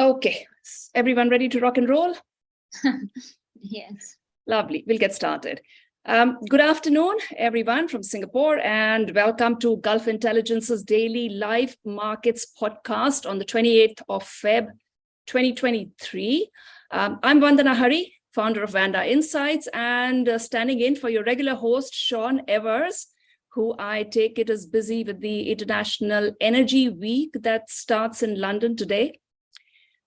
Okay, everyone ready to rock and roll? Yes. Lovely, we'll get started. Good afternoon, everyone from Singapore, and welcome to Gulf Intelligence's daily live markets podcast on the 28th of Feb, 2023. I'm Vandana Hari, founder of Vanda Insights, and standing in for your regular host, Sean Evers, who I take it is busy with the International Energy Week that starts in London today.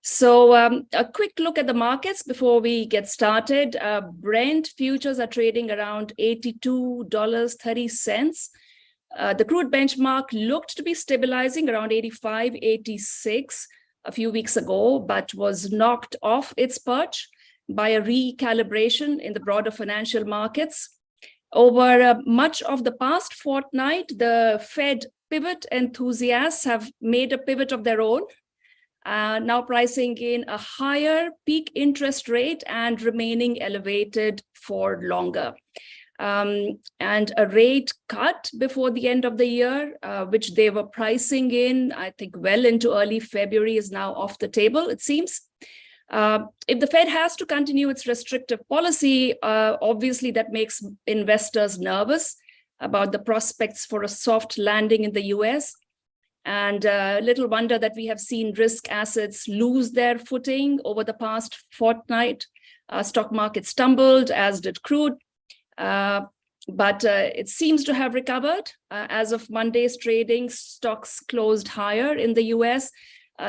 So a quick look at the markets before we get started. Brent futures are trading around $82.30. The crude benchmark looked to be stabilizing around 85, 86 a few weeks ago, but was knocked off its perch by a recalibration in the broader financial markets. Over much of the past fortnight, the Fed pivot enthusiasts have made a pivot of their own, now pricing in a higher peak interest rate and remaining elevated for longer. And a rate cut before the end of the year, which they were pricing in, I think, well into early February, is now off the table, it seems. If the Fed has to continue its restrictive policy, obviously that makes investors nervous about the prospects for a soft landing in the US. And little wonder that we have seen risk assets lose their footing over the past fortnight. Stock market stumbled, as did crude, but it seems to have recovered. As of Monday's trading, stocks closed higher in the US.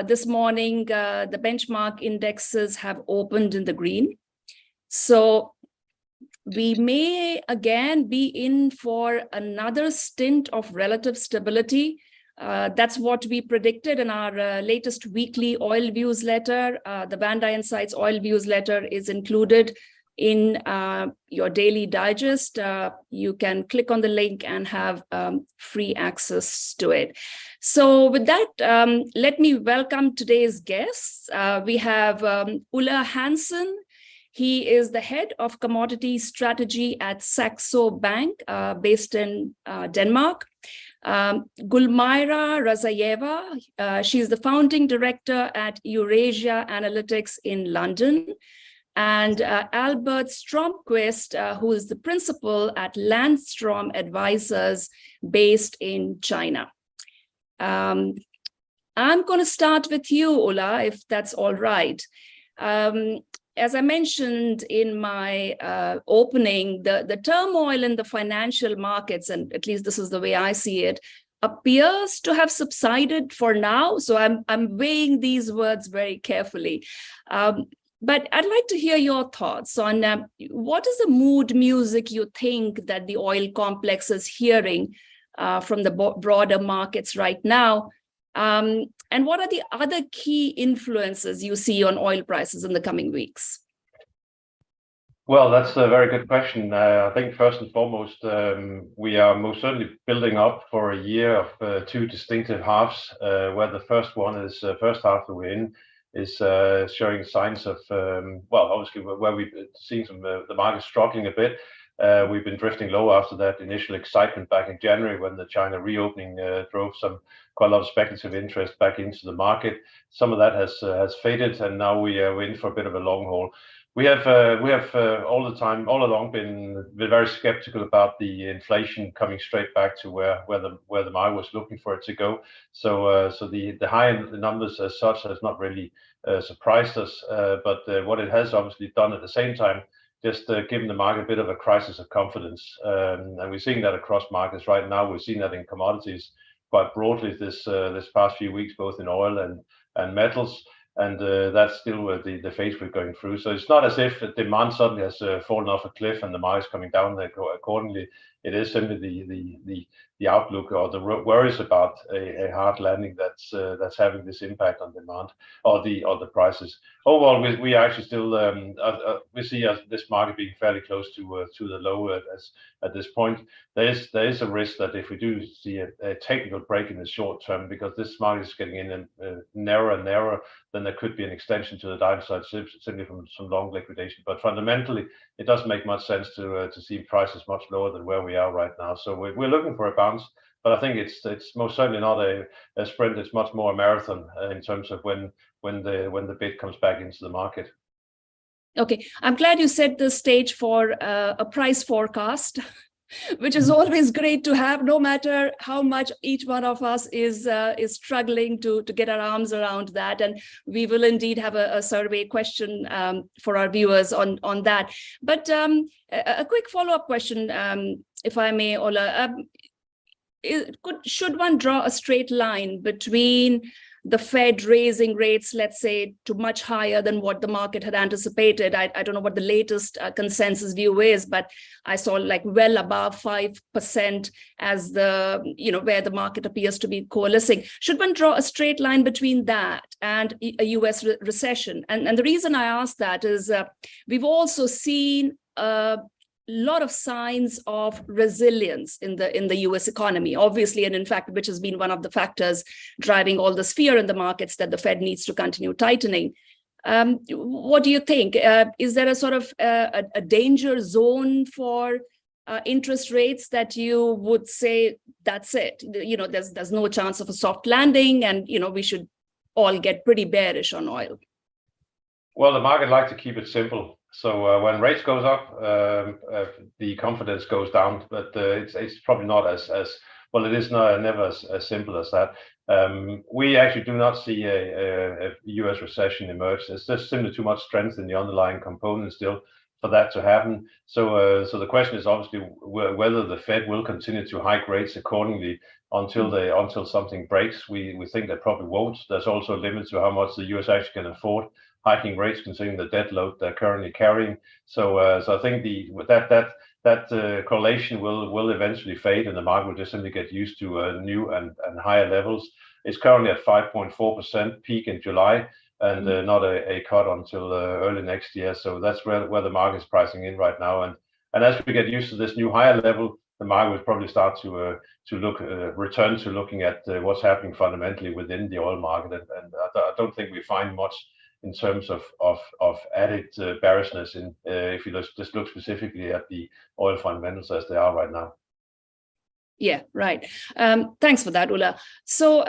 This morning, the benchmark indexes have opened in the green. So we may again be in for another stint of relative stability. That's what we predicted in our latest weekly oil views letter. The Vanda Insights oil views letter is included in your daily digest. You can click on the link and have free access to it. So with that, let me welcome today's guests. We have Ulla Hansen. He is the head of commodity strategy at Saxo Bank, based in Denmark. Gulmira Razayeva, she's the founding director at Eurasia Analytics in London, and Albert Stromquist, who is the principal at Landstrom Advisors based in China. I'm going to start with you, Ulla, if that's all right. As I mentioned in my opening, the turmoil in the financial markets, and at least this is the way I see it, appears to have subsided for now. So I'm weighing these words very carefully. But I'd like to hear your thoughts on what is the mood music you think that the oil complex is hearing from the broader markets right now? And what are the other key influences you see on oil prices in the coming weeks? Well, that's a very good question. I think first and foremost, we are most certainly building up for a year of two distinctive halves, where the first one is first half that we're in is showing signs of, well, obviously where we've seen the market struggling a bit. We've been drifting low after that initial excitement back in January when the China reopening drove quite a lot of speculative interest back into the market. Some of that has faded, and now we're in for a bit of a long haul. We have all along been very skeptical about the inflation coming straight back to where the market was looking for it to go. So the high numbers as such has not really surprised us, but what it has obviously done at the same time, just given the market a bit of a crisis of confidence. And we're seeing that across markets right now. We've seen that in commodities quite broadly this past few weeks, both in oil and metals. And that's still the phase we're going through. So it's not as if demand suddenly has fallen off a cliff and the market's coming down accordingly. It is simply the outlook or the worries about a hard landing that's having this impact on demand or the prices. Overall, we actually still we see this market being fairly close to the low at this point. There is a risk that if we do see a technical break in the short term, because this market is getting in narrower and narrower, then there could be an extension to the downside simply from some long liquidation. But fundamentally, it doesn't make much sense to see prices much lower than where we are right now. So we're looking for a bounce But I think it's most certainly not a sprint. It's much more a marathon in terms of when the bid comes back into the market. Okay, I'm glad you set the stage for a price forecast, which is always great to have, no matter how much each one of us is struggling to get our arms around that. And we will indeed have a survey question for our viewers on that. But a quick follow-up question, if I may, Ola. Should one draw a straight line between the Fed raising rates, let's say, to much higher than what the market had anticipated? I don't know what the latest consensus view is, but I saw like well above 5% as the, where the market appears to be coalescing. Should one draw a straight line between that and a US recession? And the reason I ask that is we've also seen a lot of signs of resilience in the US economy, obviously, and in fact, which has been one of the factors driving all this fear in the markets that the Fed needs to continue tightening. What do you think? Is there a sort of a danger zone for interest rates that you would say that's it? There's no chance of a soft landing, and we should all get pretty bearish on oil. Well, the market likes to keep it simple. So when rates goes up, the confidence goes down, but it's probably not as well. It is never as simple as that. We actually do not see a US recession emerge. There's just simply too much strength in the underlying components still for that to happen. So the question is obviously whether the Fed will continue to hike rates accordingly until something breaks. We think they probably won't. There's also a limit to how much the US actually can afford hiking rates, considering the debt load they're currently carrying. So I think that correlation will eventually fade, and the market will just simply get used to new and higher levels. It's currently at 5.4% peak in July, and not a cut until early next year. So that's where the market is pricing in right now. And as we get used to this new higher level, the market will probably start to return to looking at what's happening fundamentally within the oil market. And I don't think we find much in terms of added bearishness if you just look specifically at the oil fundamentals as they are right now. Yeah, right. Thanks for that, Ulla. So,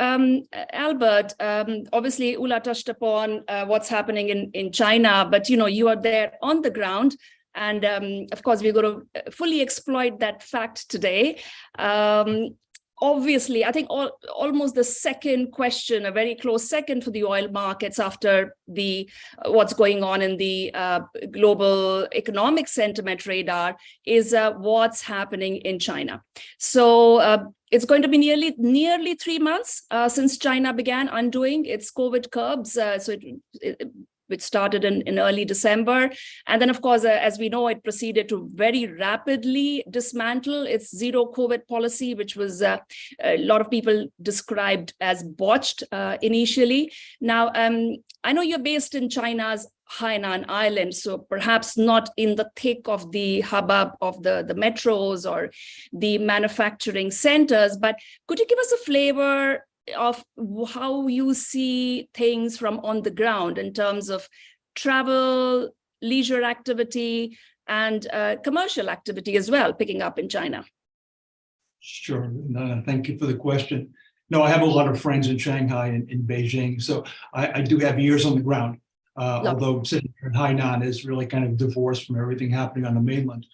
Albert, obviously, Ulla touched upon what's happening in China, but you are there on the ground. And of course, we're going to fully exploit that fact today. Obviously, I think almost the second question, a very close second for the oil markets after what's going on in the global economic sentiment radar is what's happening in China. So it's going to be nearly 3 months since China began undoing its COVID curbs. Which started in early December. And then, of course, as we know, it proceeded to very rapidly dismantle its zero COVID policy, which was a lot of people described as botched initially. Now, I know you're based in China's Hainan Island, so perhaps not in the thick of the hubbub of the metros or the manufacturing centers, but could you give us a flavor of how you see things from on the ground in terms of travel, leisure activity, and commercial activity as well, picking up in China? Sure. No, thank you for the question. No, I have a lot of friends in Shanghai and in Beijing, so I do have ears on the ground, although sitting here in Hainan is really kind of divorced from everything happening on the mainland.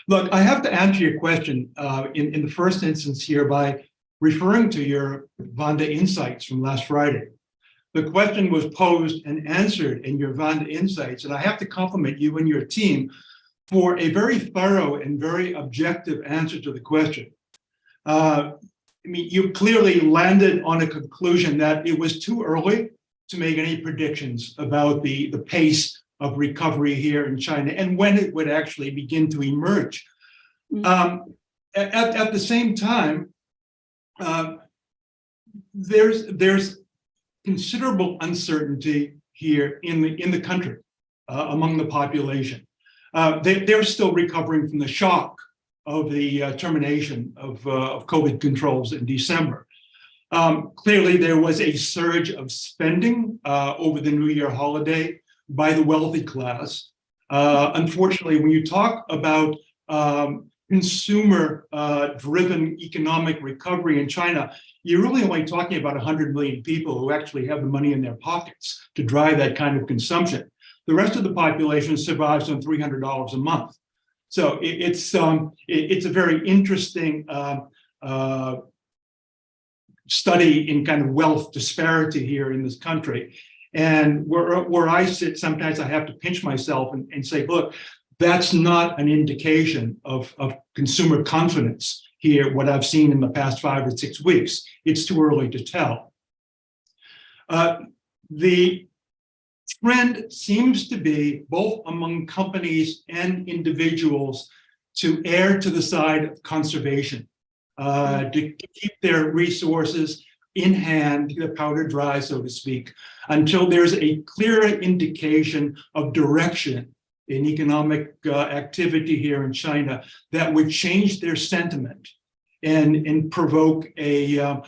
Look, I have to answer your question in the first instance here by referring to your Vanda Insights from last Friday. The question was posed and answered in your Vanda Insights, and I have to compliment you and your team for a very thorough and very objective answer to the question. You clearly landed on a conclusion that it was too early to make any predictions about the pace of recovery here in China and when it would actually begin to emerge. At the same time, there's considerable uncertainty here in the country among the population. They're still recovering from the shock of the termination of COVID controls in December. Clearly, there was a surge of spending over the New Year holiday by the wealthy class. Unfortunately, when you talk about consumer driven economic recovery in China, you're really only talking about 100 million people who actually have the money in their pockets to drive that kind of consumption. The rest of the population survives on $300 a month. So it's a very interesting study in kind of wealth disparity here in this country. And where I sit, sometimes I have to pinch myself and say, look, that's not an indication of consumer confidence here, what I've seen in the past 5 or 6 weeks. It's too early to tell. The trend seems to be both among companies and individuals to err to the side of conservation, to keep their resources in hand, the powder dry, so to speak, until there's a clear indication of direction in economic activity here in China that would change their sentiment and provoke a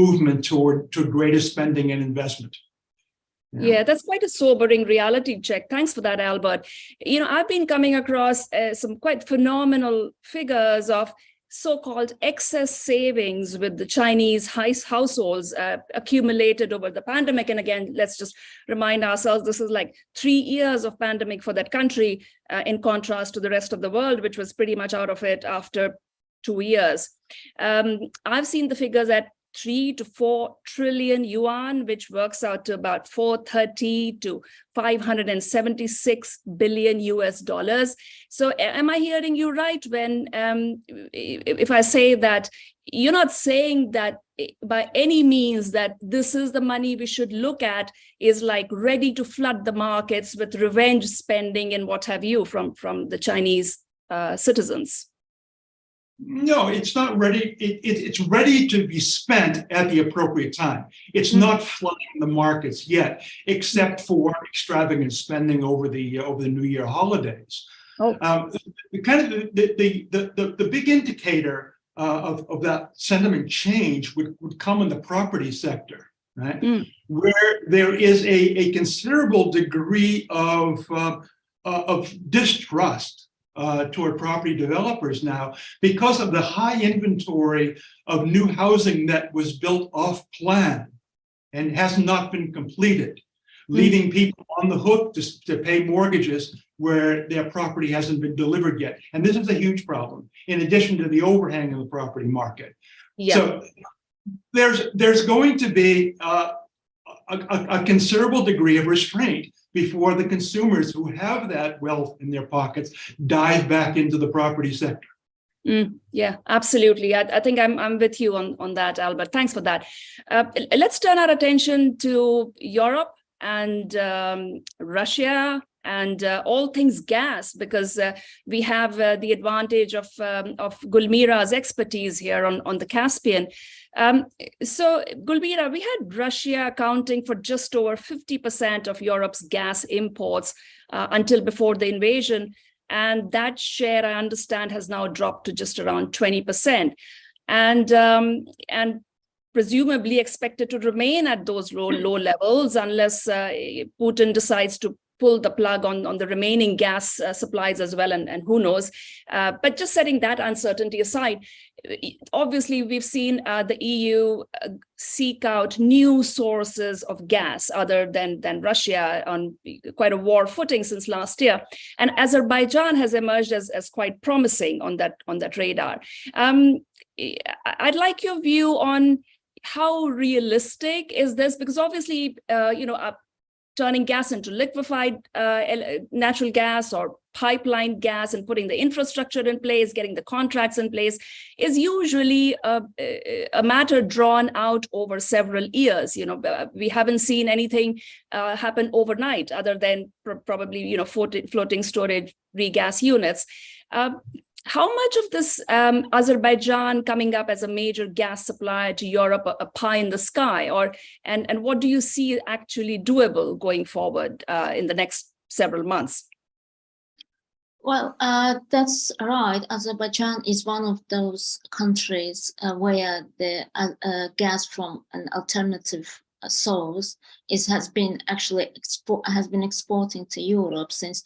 movement toward greater spending and investment. Yeah, that's quite a sobering reality check. Thanks for that, Albert. You know, I've been coming across some quite phenomenal figures of so-called excess savings with the Chinese households accumulated over the pandemic. And again, let's just remind ourselves, this is like 3 years of pandemic for that country, in contrast to the rest of the world, which was pretty much out of it after 2 years. I've seen the figures at 3 to 4 trillion yuan, which works out to about 430 to 576 billion US dollars. So am I hearing you right when, if I say that you're not saying that by any means that this is the money we should look at is like ready to flood the markets with revenge spending and what have you from the Chinese citizens? No, it's not ready. It's ready to be spent at the appropriate time. It's not flooding the markets yet, except for extravagant spending over the New Year holidays. Oh. The big indicator of that sentiment change would come in the property sector, right? Where there is a considerable degree of distrust toward property developers now because of the high inventory of new housing that was built off plan and has not been completed, leaving people on the hook to pay mortgages where their property hasn't been delivered yet. And this is a huge problem, in addition to the overhang of the property market. Yeah. So there's going to be a considerable degree of restraint before the consumers who have that wealth in their pockets dive back into the property sector. Yeah, absolutely. I think I'm with you on that, Albert. Thanks for that. Let's turn our attention to Europe and Russia and all things gas, because we have the advantage of Gulmira's expertise here on the Caspian. So Gulmira, we had Russia accounting for just over 50% of Europe's gas imports until before the invasion. And that share, I understand, has now dropped to just around 20%. And presumably expected to remain at those low levels unless Putin decides to pull the plug on the remaining gas supplies as well, and who knows. But just setting that uncertainty aside, obviously we've seen the EU seek out new sources of gas other than Russia on quite a war footing since last year. And Azerbaijan has emerged as quite promising on that radar. I'd like your view on how realistic is this, because obviously, turning gas into liquefied natural gas or pipeline gas and putting the infrastructure in place, getting the contracts in place is usually a matter drawn out over several years. We haven't seen anything happen overnight other than probably, floating storage regas units. How much of this Azerbaijan coming up as a major gas supplier to Europe, a pie in the sky, and what do you see actually doable going forward in the next several months? Well, that's right. Azerbaijan is one of those countries where the gas from an alternative source has been exporting to Europe since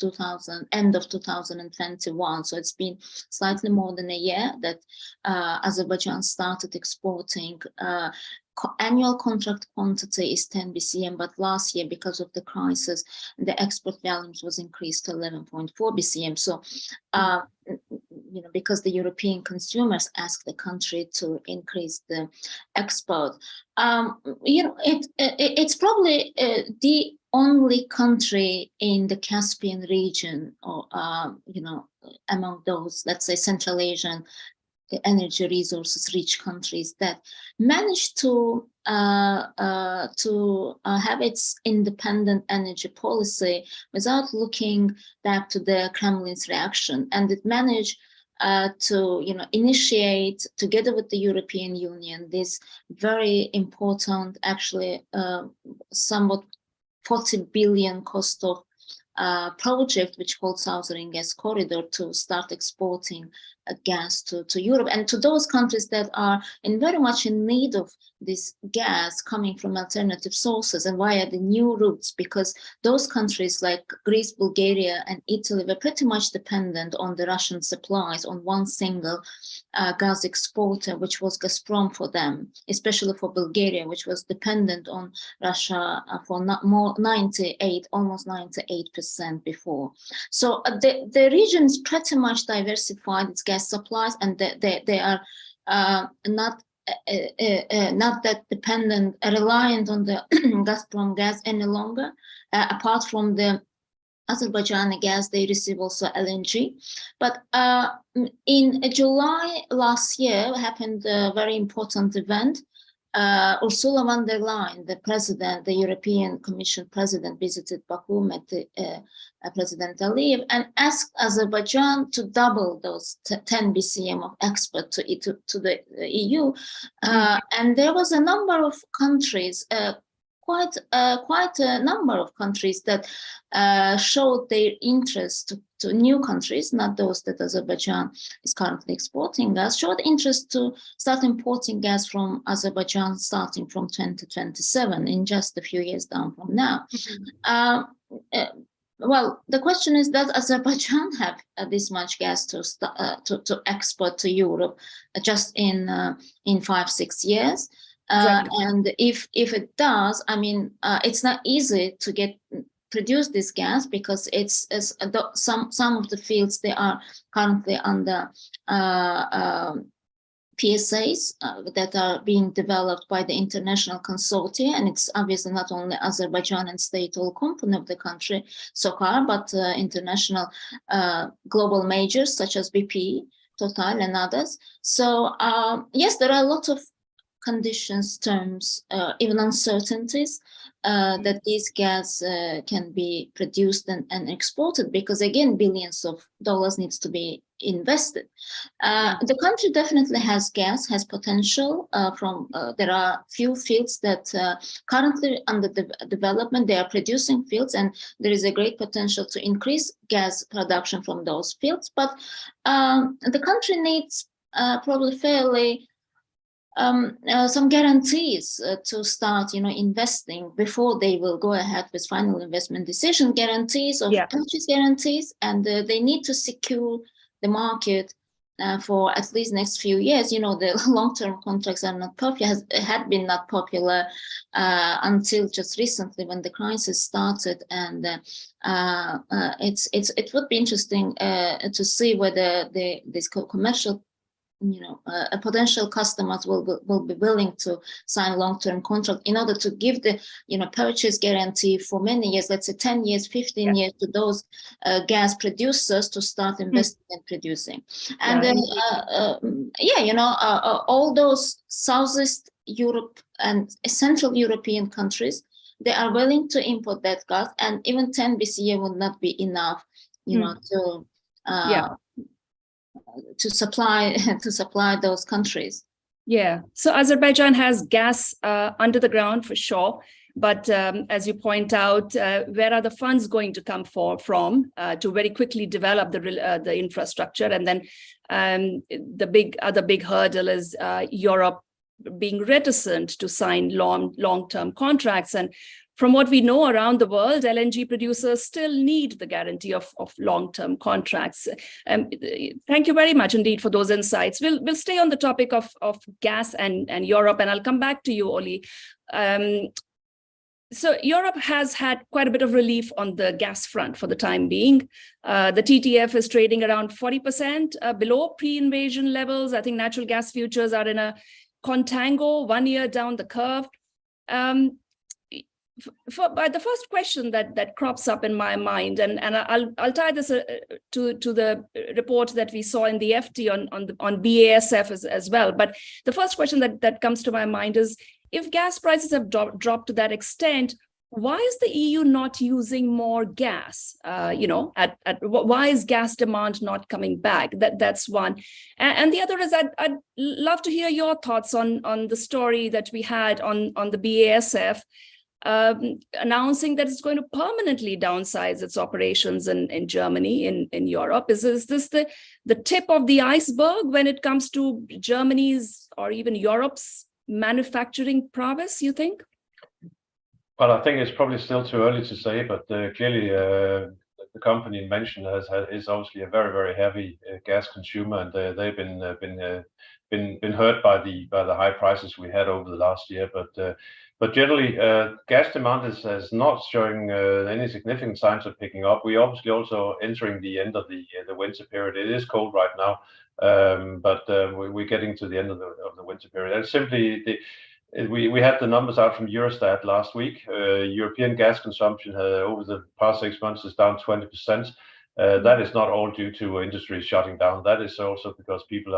end of 2021. So it's been slightly more than a year that Azerbaijan started exporting. Annual contract quantity is 10 BCM, but last year, because of the crisis, the export volumes was increased to 11.4 BCM. So, because the European consumers asked the country to increase the export, it's probably the only country in the Caspian region, or among those, let's say, Central Asian energy resources rich countries that managed to have its independent energy policy without looking back to the Kremlin's reaction, and it managed to initiate, together with the European Union, this very important, actually somewhat 40 billion cost of project, which called Southern Gas Corridor, to start exporting gas to Europe and to those countries that are very much in need of this gas coming from alternative sources and via the new routes, because those countries like Greece, Bulgaria, and Italy were pretty much dependent on the Russian supplies, on one single gas exporter, which was Gazprom for them, especially for Bulgaria, which was dependent on Russia for almost 98% before. So the region is pretty much diversified its gas supplies, and they are not that dependent, reliant on the Gazprom gas any longer. Apart from the Azerbaijani gas, they receive also LNG. But in July last year happened a very important event. Ursula von der Leyen, the European Commission president, visited Baku, met President Aliyev, and asked Azerbaijan to double those 10 BCM of export to the EU. And there was a number of countries, quite a number of countries that showed their interest to new countries, not those that Azerbaijan is currently exporting gas, showed interest to start importing gas from Azerbaijan starting from 2027, in just a few years down from now. Well, the question is, does Azerbaijan have this much gas to export to Europe just in 5-6 years? Exactly. And if it does, I mean, it's not easy to produce this gas, because some of the fields, they are currently under PSAs that are being developed by the international consortia, and it's obviously not only Azerbaijan and state-owned company of the country, SOCAR, but international global majors such as BP, Total, and others. So yes, there are a lot of conditions, terms, even uncertainties that these gas can be produced and exported, because again, billions of dollars needs to be invested. The country definitely has gas, has potential. There are few fields that currently under development. They are producing fields, and there is a great potential to increase gas production from those fields. But the country needs probably fairly some guarantees to start, investing before they will go ahead with final investment decision. Guarantees of purchase guarantees, and they need to secure the market for at least next few years. The long-term contracts are not popular, had been not popular until just recently when the crisis started, and it would be interesting to see whether this commercial potential customers will be willing to sign long-term contract in order to give the purchase guarantee for many years, let's say 10 years, 15 years, to those gas producers to start investing and producing. And then all those Southeast Europe and Central European countries, they are willing to import that gas, and even 10 BCM would not be enough to supply those countries. Yeah, so Azerbaijan has gas under the ground for sure, but as you point out, where are the funds going to come from to very quickly develop the infrastructure? And then the other big hurdle is Europe being reticent to sign long-term contracts. And from what we know around the world, LNG producers still need the guarantee of long-term contracts. Thank you very much indeed for those insights. We'll stay on the topic of gas and Europe, and I'll come back to you, Ollie. So Europe has had quite a bit of relief on the gas front for the time being. The TTF is trading around 40% below pre-invasion levels. I think natural gas futures are in a contango 1 year down the curve. But the first question that crops up in my mind, and I'll tie this to the report that we saw in the FT on BASF as well. But the first question that comes to my mind is, if gas prices have dropped to that extent, why is the EU not using more gas? Why is gas demand not coming back? That's one. And the other is, I'd love to hear your thoughts on the story that we had on the BASF announcing that it's going to permanently downsize its operations in Germany, in Europe. Is this the tip of the iceberg when it comes to Germany's or even Europe's manufacturing prowess, you think? Well, I think it's probably still too early to say, but clearly the company mentioned is obviously a very, very heavy gas consumer, and they've been hurt by the high prices we had over the last year. But generally, gas demand is not showing any significant signs of picking up. We obviously also entering the end of the winter period. It is cold right now, but we're getting to the end of the winter period. And simply, we had the numbers out from Eurostat last week. European gas consumption over the past 6 months is down 20%. That is not all due to industry shutting down. That is also because people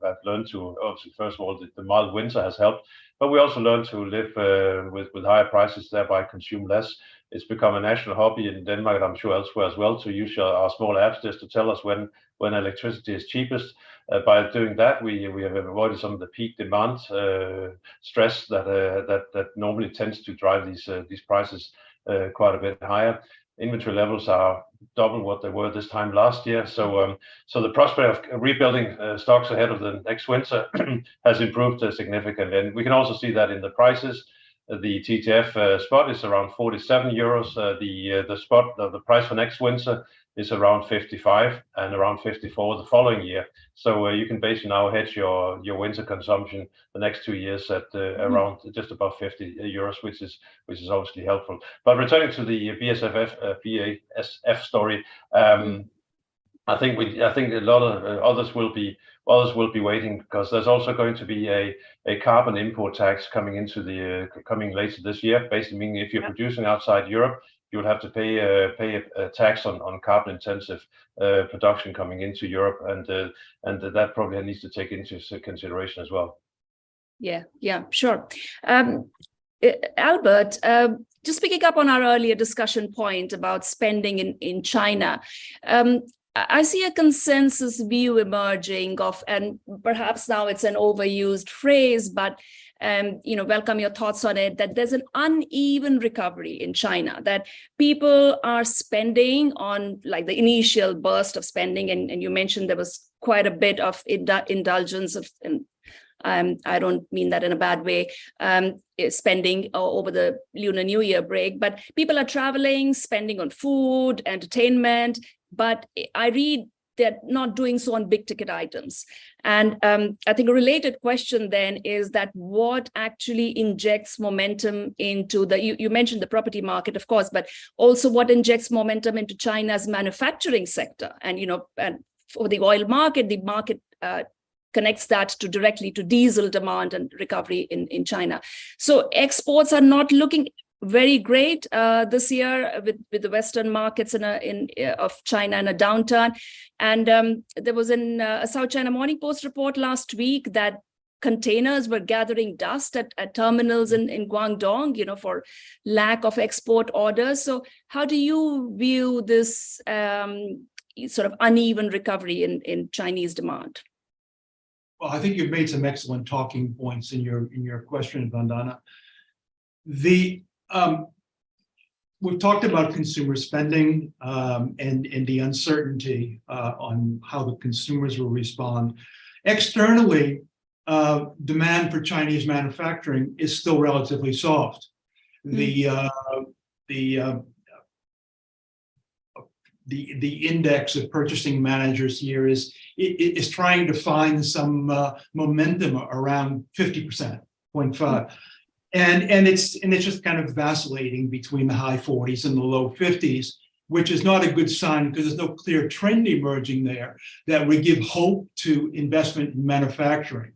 have learned to, obviously, first of all, the mild winter has helped, but we also learned to live with higher prices, thereby consume less. It's become a national hobby in Denmark, and I'm sure elsewhere as well, to use our small apps just to tell us when electricity is cheapest. By doing that, we have avoided some of the peak demand stress that normally tends to drive these prices quite a bit higher. Inventory levels are double what they were this time last year. So the prospect of rebuilding stocks ahead of the next winter has improved significantly. And we can also see that in the prices. The TTF spot is around 47 euros. The price for next winter is around 55 and around 54 the following year. So you can basically now hedge your winter consumption the next 2 years at around just above 50 euros, which is obviously helpful. But returning to the BASF story, I think a lot of others will be waiting, because there's also going to be a carbon import tax coming later this year. Basically meaning if you're producing outside Europe, you'll have to pay a tax on carbon intensive production coming into Europe, and that probably needs to take into consideration as well. Yeah, sure. Albert, just picking up on our earlier discussion point about spending in China, I see a consensus view emerging of, and perhaps now it's an overused phrase, but welcome your thoughts on it, that there's an uneven recovery in China, that people are spending on like the initial burst of spending, and you mentioned there was quite a bit of indulgence of, I don't mean that in a bad way, spending over the Lunar New Year break, but people are traveling, spending on food, entertainment, but I read they're not doing so on big ticket items. And I think a related question then is that what actually injects momentum into you mentioned the property market, of course, but also what injects momentum into China's manufacturing sector. And, and for the oil market, the market connects that directly to diesel demand and recovery in China. So exports are not looking very great this year with the Western markets of China in a downturn. And there was a South China Morning Post report last week that containers were gathering dust at terminals in Guangdong, for lack of export orders. So how do you view this sort of uneven recovery in Chinese demand? Well, I think you've made some excellent talking points in your question, Vandana. We've talked about consumer spending and the uncertainty on how the consumers will respond. Externally, demand for Chinese manufacturing is still relatively soft. The index of purchasing managers here is trying to find some momentum around 50%, 0.5. And it's just kind of vacillating between the high 40s and the low 50s, which is not a good sign because there's no clear trend emerging there that would give hope to investment in manufacturing.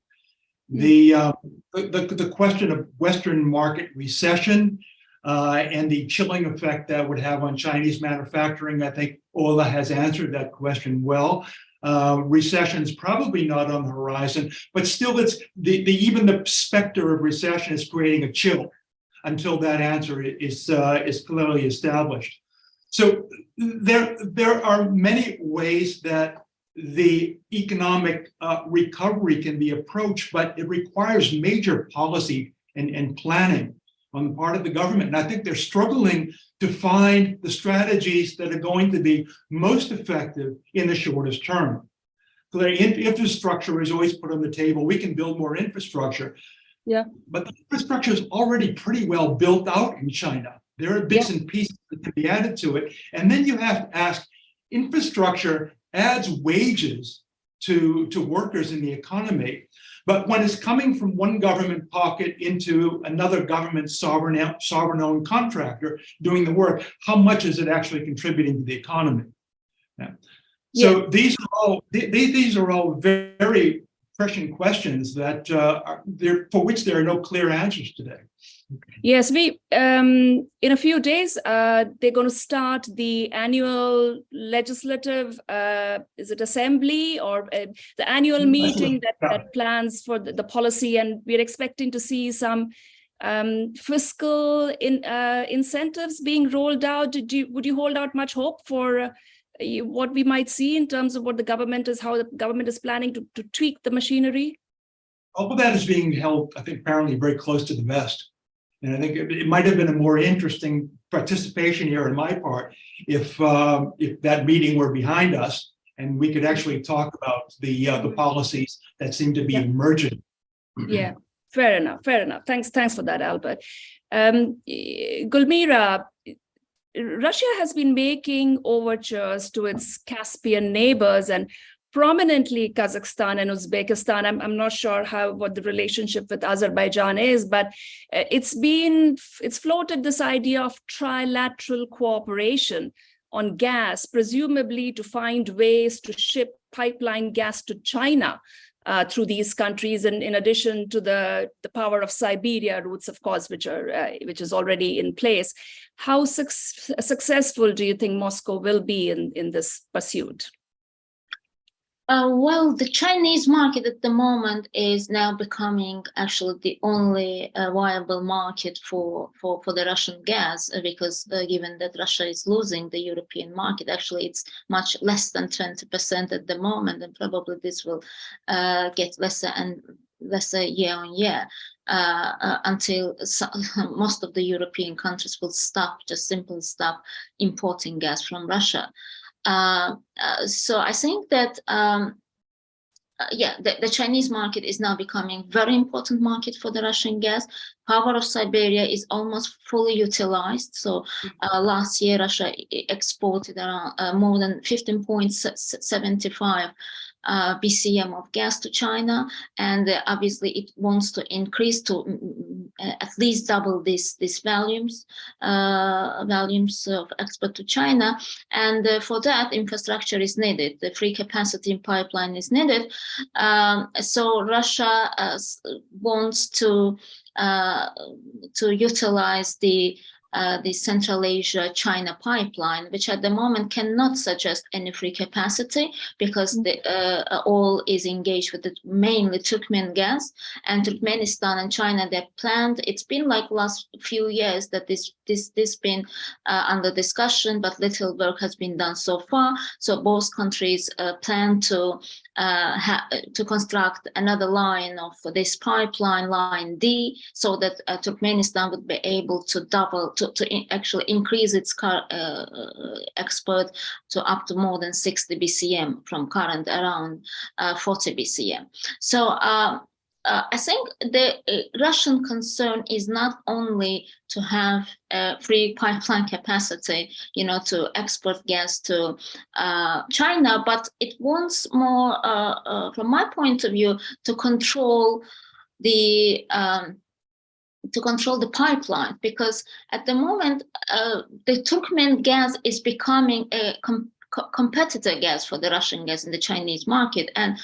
The question of Western market recession and the chilling effect that would have on Chinese manufacturing, I think Ola has answered that question well. Recession is probably not on the horizon, but still, it's even the specter of recession is creating a chill until that answer is clearly established. So there are many ways that the economic recovery can be approached, but it requires major policy and planning on the part of the government. And I think they're struggling to find the strategies that are going to be most effective in the shortest term. So the infrastructure is always put on the table. We can build more infrastructure. Yeah. But the infrastructure is already pretty well built out in China. There are bits and pieces that can be added to it. And then you have to ask, infrastructure adds wages to workers in the economy. But when it's coming from one government pocket into another government sovereign-owned contractor doing the work, how much is it actually contributing to the economy? Yeah. So these are all very pressing questions that for which there are no clear answers today. Yes, we in a few days they're going to start the annual legislative is it assembly or the annual meeting that plans for the policy, and we're expecting to see some fiscal incentives being rolled out. Would you hold out much hope for what we might see in terms of what how the government is planning to tweak the machinery? All of that is being held, I think, apparently very close to the vest. And I think it might have been a more interesting participation here on my part if that meeting were behind us and we could actually talk about the policies that seem to be emerging. Yeah, fair enough. Thanks for that, Albert. Gulmira, Russia has been making overtures to its Caspian neighbors, and prominently Kazakhstan and Uzbekistan. I'm not sure what the relationship with Azerbaijan is, but it's floated this idea of trilateral cooperation on gas, presumably to find ways to ship pipeline gas to China through these countries, and in addition to the power of Siberia routes, of course, which is already in place. How successful do you think Moscow will be in this pursuit? Well, the Chinese market at the moment is now becoming actually the only viable market for the Russian gas, because given that Russia is losing the European market, actually it's much less than 20% at the moment, and probably this will get lesser and lesser year on year until most of the European countries will simply stop importing gas from Russia. So I think that the Chinese market is now becoming very important market for the Russian gas. Power of Siberia is almost fully utilized. So last year Russia exported around more than 15.75 BCM of gas to China, and obviously it wants to increase to at least double these volumes of export to China, and for that infrastructure is needed. The free capacity pipeline is needed. So Russia wants to utilize the Central Asia China pipeline, which at the moment cannot suggest any free capacity because the oil is engaged with mainly Turkmen gas, and Turkmenistan and China, they're planned. It's been like last few years that this been under discussion, but little work has been done so far. So both countries plan to construct another line of this pipeline, line D, so that Turkmenistan would be able to actually increase its export to up to more than 60 BCM from current around 40 BCM. So I think the Russian concern is not only to have free pipeline capacity, to export gas to China, but it wants more, from my point of view, to control the pipeline, because at the moment the Turkmen gas is becoming a competitor gas for the Russian gas in the Chinese market, and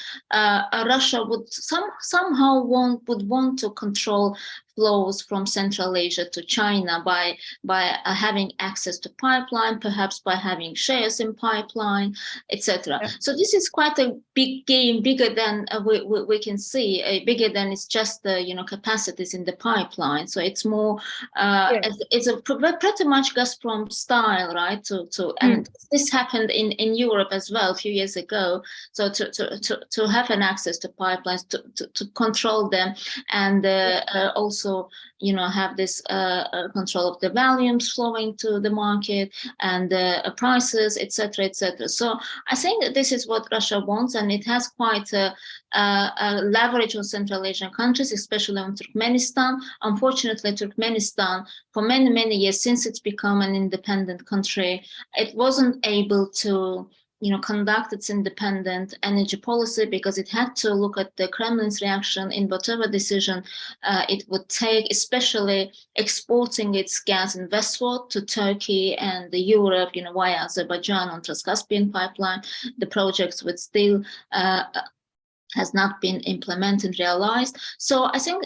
Russia would somehow want to control flows from Central Asia to China by having access to pipeline, perhaps by having shares in pipeline, etc. Yeah. So this is quite a big game, bigger than we can see, bigger than it's just the capacities in the pipeline. So it's more it's a pretty much Gazprom style, right? And this happened in Europe as well a few years ago. So to have an access to pipelines, to control them, and also have this control of the volumes flowing to the market and prices, etc., etc. So I think that this is what Russia wants, and it has quite a leverage on Central Asian countries, especially on Turkmenistan. Unfortunately, Turkmenistan, for many years since it's become an independent country, it wasn't able to conduct its independent energy policy, because it had to look at the Kremlin's reaction in whatever decision it would take, especially exporting its gas and westward to Turkey and Europe, via Azerbaijan on Trans-Caspian pipeline. The projects would still has not been implemented, realized. So I think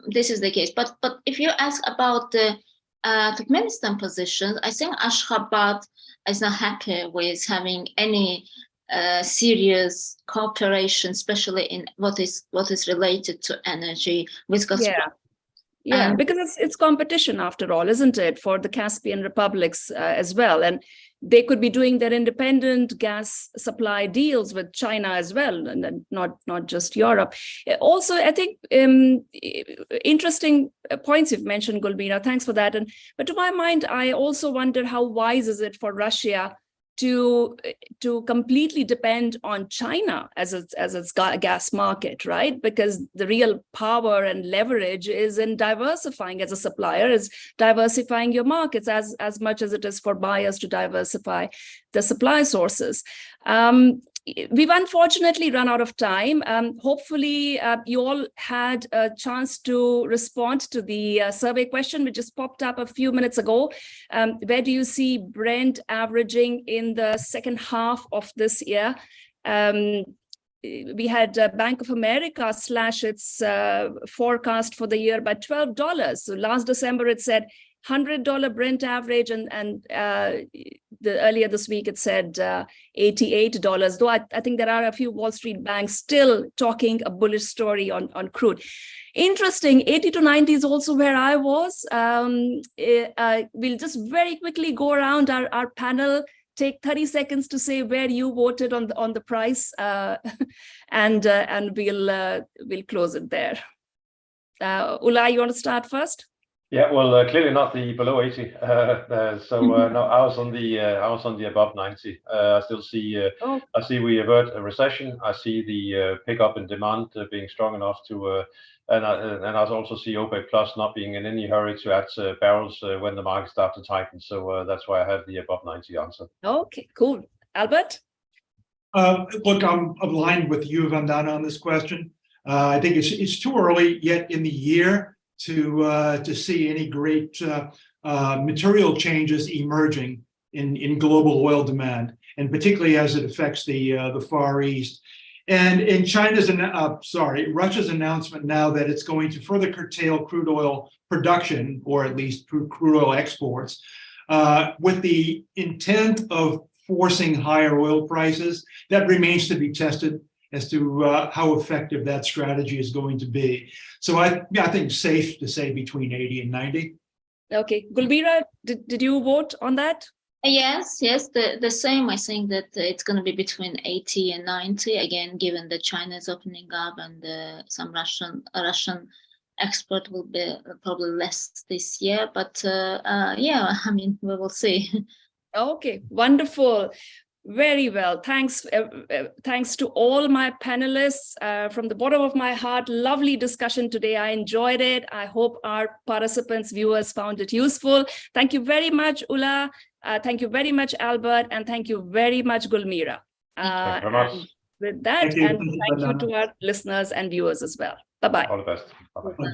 this is the case. But if you ask about the Turkmenistan position, I think Ashgabat is not happy with having any serious cooperation, especially in what is related to energy with Gazprom. Yeah, because it's competition after all, isn't it, for the Caspian republics as well, and they could be doing their independent gas supply deals with China as well, and not just Europe. Also, I think interesting points you've mentioned, Gulmira. Thanks for that. But to my mind, I also wonder how wise is it for Russia to completely depend on China as its gas market, right? Because the real power and leverage is in diversifying as a supplier, is diversifying your markets as much as it is for buyers to diversify the supply sources. We've unfortunately run out of time. Hopefully, you all had a chance to respond to the survey question, which just popped up a few minutes ago. Where do you see Brent averaging in the second half of this year? We had Bank of America slash its forecast for the year by $12. So last December, it said $100 Brent average, and earlier this week it said $88. Though I think there are a few Wall Street banks still talking a bullish story on crude. Interesting, 80 to 90 is also where I was. We'll just very quickly go around our panel. Take 30 seconds to say where you voted on the price, and we'll close it there. Ulay, you want to start first? Yeah, well, clearly not the below 80. No, I was on the above 90. I still see. I see we avert a recession. I see the pickup in demand being strong enough to, and I also see OPEC Plus not being in any hurry to add barrels when the market starts to tighten. So that's why I have the above 90 answer. Okay, cool. Albert? Look, I'm aligned with you, Vandana, on this question. I think it's too early yet in the year to see any great material changes emerging in global oil demand, and particularly as it affects the Far East. And in Russia's announcement now that it's going to further curtail crude oil production, or at least crude oil exports, with the intent of forcing higher oil prices, that remains to be tested as to how effective that strategy is going to be. So I think it's safe to say between 80 and 90. Okay, Gulmira, did you vote on that? Yes, the same. I think that it's going to be between 80 and 90. Again, given that China is opening up and some Russian export will be probably less this year. But yeah, I mean, we will see. Okay, wonderful. Very well. Thanks. Thanks to all my panelists from the bottom of my heart. Lovely discussion today. I enjoyed it. I hope our participants, viewers found it useful. Thank you very much, Ula. Thank you very much, Albert. And thank you very much, Gulmira. Thank you very much. With that, Thank you. and thank you to our listeners and viewers as well. Bye-bye. All the best. Bye-bye. Bye.